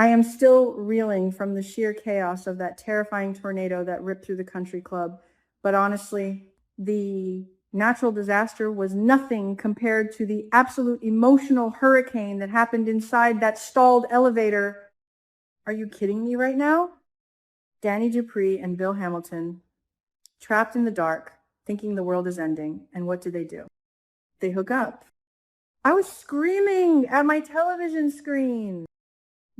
I am still reeling from the sheer chaos of that terrifying tornado that ripped through the country club. But honestly, the natural disaster was nothing compared to the absolute emotional hurricane that happened inside that stalled elevator. Are you kidding me right now? Danny Dupree and Bill Hamilton, trapped in the dark, thinking the world is ending. And what do? They hook up. I was screaming at my television screen.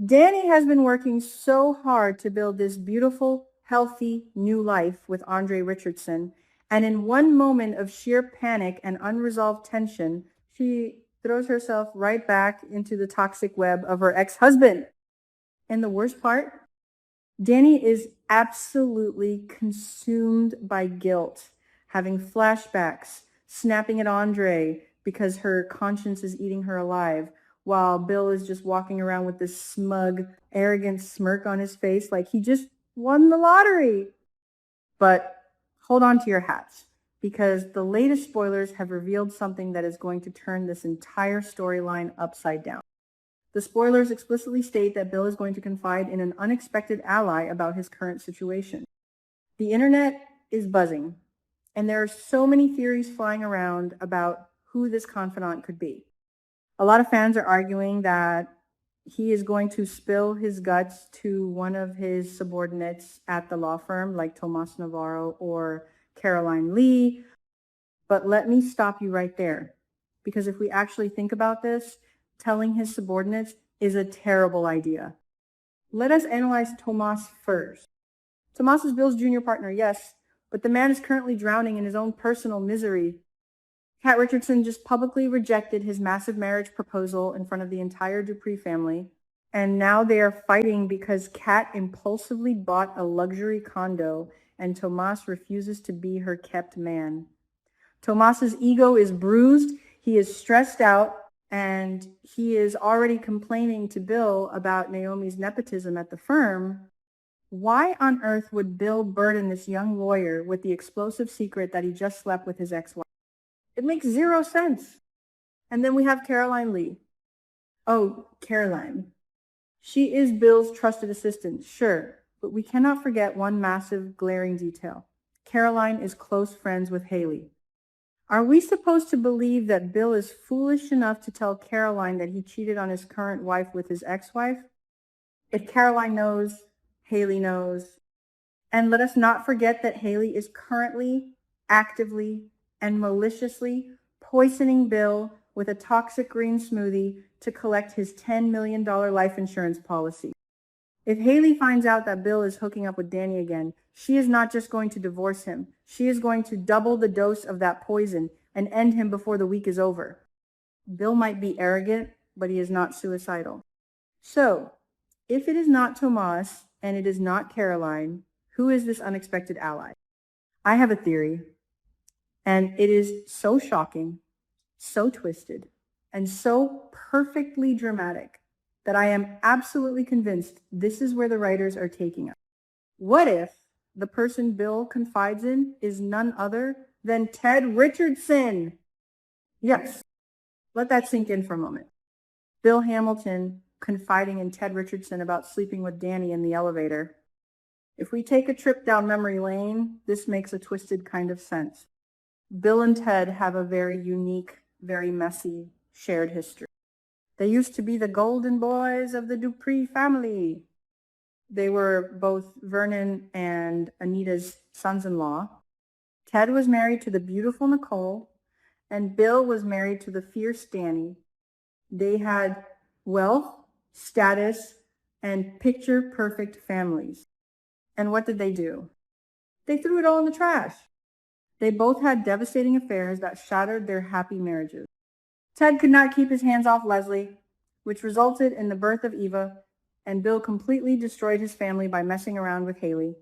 Danny has been working so hard to build this beautiful, healthy new life with Andre Richardson, and in one moment of sheer panic and unresolved tension, she throws herself right back into the toxic web of her ex-husband. And the worst part, Danny is absolutely consumed by guilt, having flashbacks, snapping at Andre because her conscience is eating her alive, while Bill is just walking around with this smug, arrogant smirk on his face like he just won the lottery. But hold on to your hats, because the latest spoilers have revealed something that is going to turn this entire storyline upside down. The spoilers explicitly state that Bill is going to confide in an unexpected ally about his current situation. The internet is buzzing, and there are so many theories flying around about who this confidant could be. A lot of fans are arguing that he is going to spill his guts to one of his subordinates at the law firm, like Tomas Navarro or Caroline Lee. But let me stop you right there, because if we actually think about this, telling his subordinates is a terrible idea. Let us analyze Tomas first. Tomas is Bill's junior partner, yes, but the man is currently drowning in his own personal misery. Ted Richardson just publicly rejected his massive marriage proposal in front of the entire Dupree family, and now they are fighting because Kat impulsively bought a luxury condo and Tomas refuses to be her kept man. Tomas's ego is bruised, he is stressed out, and he is already complaining to Bill about Naomi's nepotism at the firm. Why on earth would Bill burden this young lawyer with the explosive secret that he just slept with his ex-wife? It makes zero sense. And then we have Caroline Lee. Oh, Caroline. She is Bill's trusted assistant, sure, but we cannot forget one massive, glaring detail. Caroline is close friends with Haley. Are we supposed to believe that Bill is foolish enough to tell Caroline that he cheated on his current wife with his ex-wife? If Caroline knows, Haley knows. And let us not forget that Haley is currently, actively, and maliciously poisoning Bill with a toxic green smoothie to collect his $10 million life insurance policy. If Haley finds out that Bill is hooking up with Danny again, she is not just going to divorce him. She is going to double the dose of that poison and end him before the week is over. Bill might be arrogant, but he is not suicidal. So, if it is not Tomas and it is not Caroline, who is this unexpected ally? I have a theory. And it is so shocking, so twisted, and so perfectly dramatic that I am absolutely convinced this is where the writers are taking us. What if the person Bill confides in is none other than Ted Richardson? Yes, let that sink in for a moment. Bill Hamilton confiding in Ted Richardson about sleeping with Danny in the elevator. If we take a trip down memory lane, this makes a twisted kind of sense. Bill and Ted have a very unique, very messy shared history. They used to be the golden boys of the Dupree family. They were both Vernon and Anita's sons-in-law. Ted was married to the beautiful Nicole, and Bill was married to the fierce Danny. They had wealth, status, and picture-perfect families. And what did they do? They threw it all in the trash. They both had devastating affairs that shattered their happy marriages. Ted could not keep his hands off Leslie, which resulted in the birth of Eva, and Bill completely destroyed his family by messing around with Haley.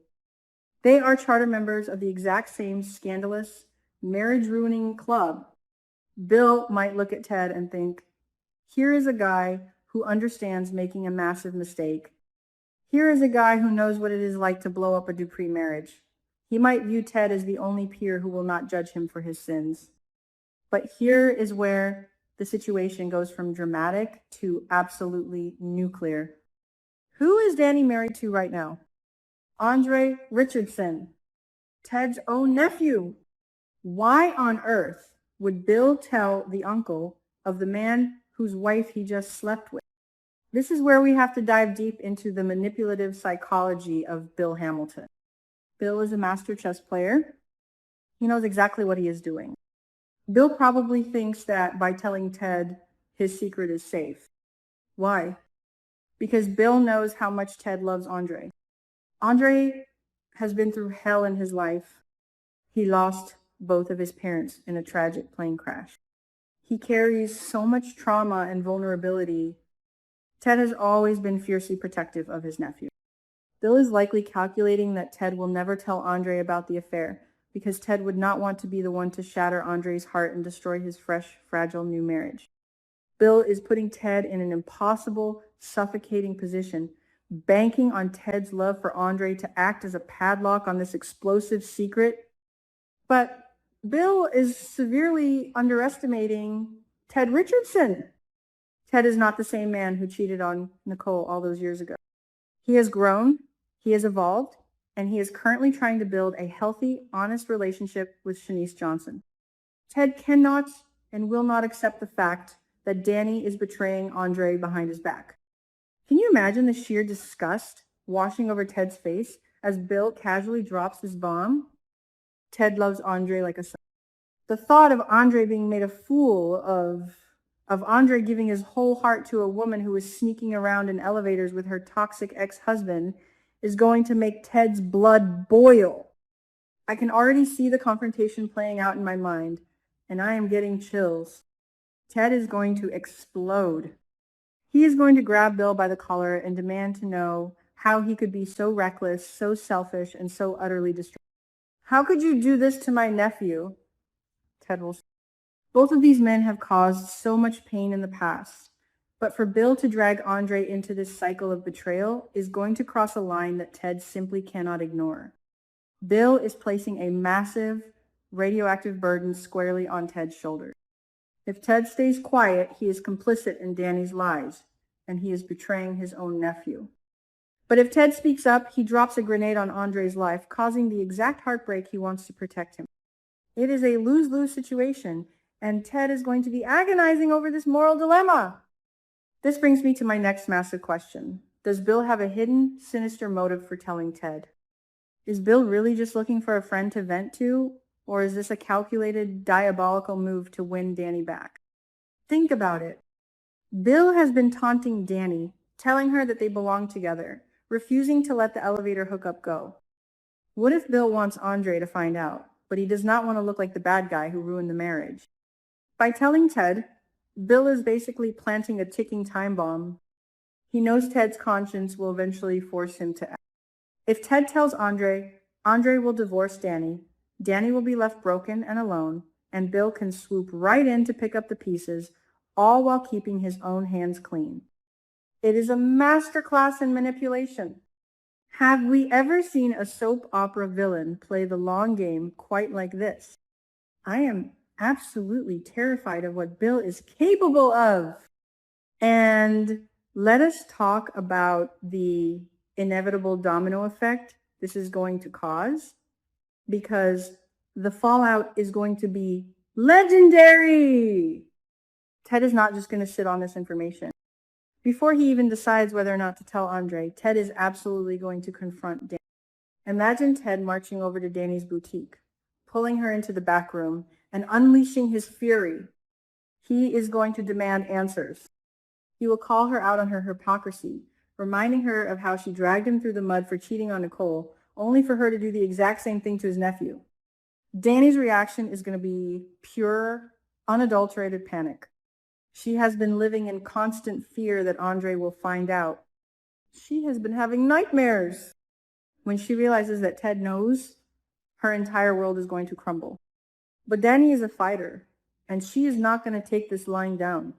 They are charter members of the exact same scandalous, marriage-ruining club. Bill might look at Ted and think, here is a guy who understands making a massive mistake. Here is a guy who knows what it is like to blow up a Dupree marriage. He might view Ted as the only peer who will not judge him for his sins. But here is where the situation goes from dramatic to absolutely nuclear. Who is Danny married to right now? Andre Richardson, Ted's own nephew. Why on earth would Bill tell the uncle of the man whose wife he just slept with? This is where we have to dive deep into the manipulative psychology of Bill Hamilton. Bill is a master chess player. He knows exactly what he is doing. Bill probably thinks that by telling Ted his secret is safe. Why? Because Bill knows how much Ted loves Andre. Andre has been through hell in his life. He lost both of his parents in a tragic plane crash. He carries so much trauma and vulnerability. Ted has always been fiercely protective of his nephew. Bill is likely calculating that Ted will never tell Andre about the affair because Ted would not want to be the one to shatter Andre's heart and destroy his fresh, fragile new marriage. Bill is putting Ted in an impossible, suffocating position, banking on Ted's love for Andre to act as a padlock on this explosive secret. But Bill is severely underestimating Ted Richardson. Ted is not the same man who cheated on Nicole all those years ago. He has grown, he has evolved, and he is currently trying to build a healthy, honest relationship with Shanice Johnson. Ted cannot and will not accept the fact that Danny is betraying Andre behind his back. Can you imagine the sheer disgust washing over Ted's face as Bill casually drops this bomb? Ted loves Andre like a son. The thought of Andre being made a fool of Andre giving his whole heart to a woman who was sneaking around in elevators with her toxic ex-husband is going to make Ted's blood boil. I can already see the confrontation playing out in my mind, and I am getting chills. Ted is going to explode. He is going to grab Bill by the collar and demand to know how he could be so reckless, so selfish, and so utterly destructive. How could you do this to my nephew? Ted will say. Both of these men have caused so much pain in the past, but for Bill to drag Andre into this cycle of betrayal is going to cross a line that Ted simply cannot ignore. Bill is placing a massive radioactive burden squarely on Ted's shoulders. If Ted stays quiet, he is complicit in Danny's lies, and he is betraying his own nephew. But if Ted speaks up, he drops a grenade on Andre's life, causing the exact heartbreak he wants to protect him. It is a lose-lose situation, and Ted is going to be agonizing over this moral dilemma. This brings me to my next massive question. Does Bill have a hidden, sinister motive for telling Ted? Is Bill really just looking for a friend to vent to, or is this a calculated, diabolical move to win Danny back? Think about it. Bill has been taunting Danny, telling her that they belong together, refusing to let the elevator hookup go. What if Bill wants Andre to find out, but he does not want to look like the bad guy who ruined the marriage? By telling Ted, Bill is basically planting a ticking time bomb. He knows Ted's conscience will eventually force him to act. If Ted tells Andre, Andre will divorce Danny, Danny will be left broken and alone, and Bill can swoop right in to pick up the pieces, all while keeping his own hands clean. It is a masterclass in manipulation. Have we ever seen a soap opera villain play the long game quite like this? I am absolutely terrified of what Bill is capable of. And let us talk about the inevitable domino effect this is going to cause, because the fallout is going to be legendary. Ted is not just going to sit on this information. Before he even decides whether or not to tell Andre, Ted is absolutely going to confront Danny. Imagine Ted marching over to Danny's boutique, pulling her into the back room, and unleashing his fury. He is going to demand answers. He will call her out on her hypocrisy, reminding her of how she dragged him through the mud for cheating on Nicole, only for her to do the exact same thing to his nephew. Danny's reaction is going to be pure, unadulterated panic. She has been living in constant fear that Andre will find out. She has been having nightmares. When she realizes that Ted knows, her entire world is going to crumble. But Danny is a fighter, and she is not going to take this lying down.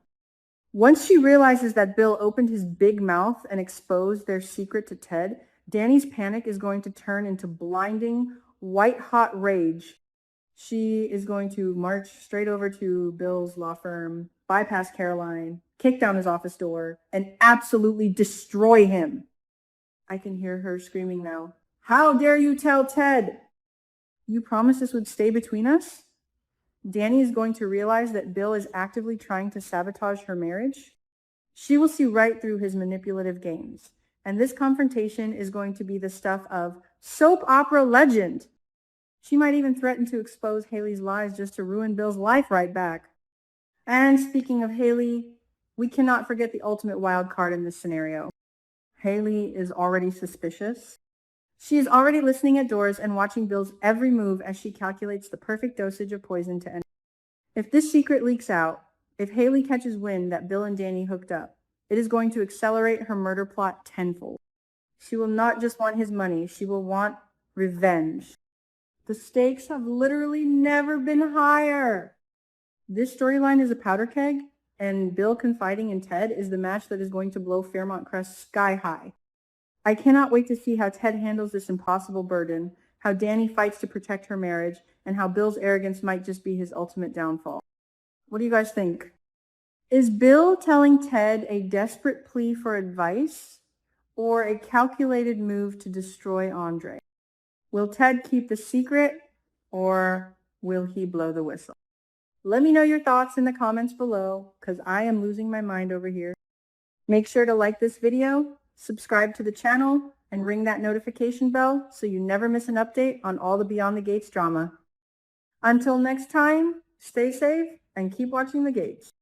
Once she realizes that Bill opened his big mouth and exposed their secret to Ted, Danny's panic is going to turn into blinding, white-hot rage. She is going to march straight over to Bill's law firm, bypass Caroline, kick down his office door, and absolutely destroy him. I can hear her screaming now. How dare you tell Ted? You promised this would stay between us? Danny is going to realize that Bill is actively trying to sabotage her marriage. She will see right through his manipulative games. And this confrontation is going to be the stuff of soap opera legend. She might even threaten to expose Haley's lies just to ruin Bill's life right back. And speaking of Haley, we cannot forget the ultimate wild card in this scenario. Haley is already suspicious. She is already listening at doors and watching Bill's every move as she calculates the perfect dosage of poison to end. If this secret leaks out, if Haley catches wind that Bill and Danny hooked up, it is going to accelerate her murder plot tenfold. She will not just want his money, she will want revenge. The stakes have literally never been higher. This storyline is a powder keg, and Bill confiding in Ted is the match that is going to blow Fairmont Crest sky high. I cannot wait to see how Ted handles this impossible burden, how Danny fights to protect her marriage, and how Bill's arrogance might just be his ultimate downfall. What do you guys think? Is Bill telling Ted a desperate plea for advice or a calculated move to destroy Andre? Will Ted keep the secret or will he blow the whistle? Let me know your thoughts in the comments below because I am losing my mind over here. Make sure to like this video, subscribe to the channel, and ring that notification bell so you never miss an update on all the Beyond the Gates drama. Until next time, stay safe and keep watching the gates.